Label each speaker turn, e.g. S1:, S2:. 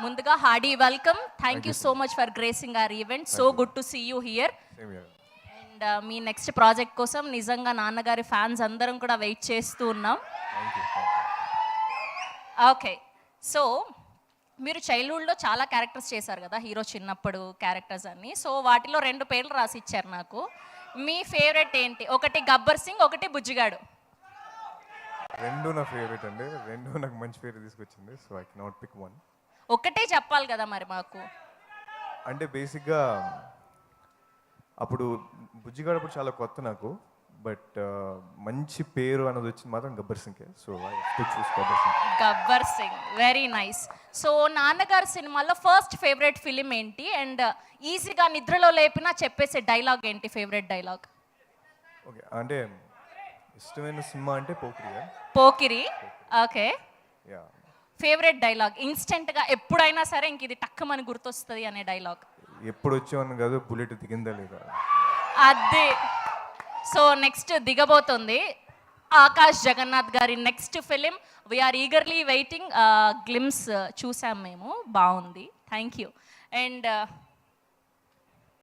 S1: ముందుగా hearty welcome. Thank you so much for gracing our event. So good to see you here. And మీ next project కోసం నిజంగా నాన్నగారి fans అందరం కూడా వెయిట్ చేస్తూ ఉన్నాం. ఓకే, సో మీరు చైల్డ్హుడ్లో చాలా క్యారెక్టర్స్ చేశారు కదా, హీరో చిన్నప్పుడు క్యారెక్టర్స్ అన్ని. సో వాటిలో 2 పేర్లు రాసి ఇచ్చారు నాకు. మీ ఫేవరెట్ ఏంటి? ఒకటి గబ్బర్ సింగ్, ఒకటి బుజ్జిగాడు.
S2: రెండు నా ఫేవరెట్ అండి, రెండు నాకు మంచి పేరు తీసుకొచ్చింది. So I cannot pick one.
S1: ఒకటే చెప్పాలి కదా మరి మాకు. అంటే
S2: బేసిక్గా అప్పుడు బుజ్జిగాడు అప్పుడు చాలా కొత్త నాకు, బట్ మంచి పేరు అన్నది వచ్చింది మాత్రం Gabbar Singh. So I to choose Gabbar Singh.
S1: Gabbar Singh, very nice. So నాన్నగారి సినిమాలో ఫస్ట్ ఫేవరెట్ ఫిలిం ఏంటి? అండ్ ఈజీగా నిద్రలో లేపినా చెప్పేసే డైలాగ్ ఏంటి? Favourite dialogue.
S2: ఓకే, అంటే ఇష్టమైన సినిమా అంటే
S1: Pokiri. Okay,
S2: yeah.
S1: Favourite dialogue ఇన్స్టెంట్గా ఎప్పుడైనా సరే ఇంక ఇది టక్కుమని గుర్తొస్తుంది అనే డైలాగ్.
S2: ఎప్పుడు వచ్చామని కాదు, బుల్లెట్ దిగిందా లేదా
S1: అదే. సో నెక్స్ట్ దిగబోతుంది ఆకాష్ జగన్నాథ్ గారి next film. We are eagerly waiting. Glimpse చూసాం మేము, బాగుంది. Thank you. అండ్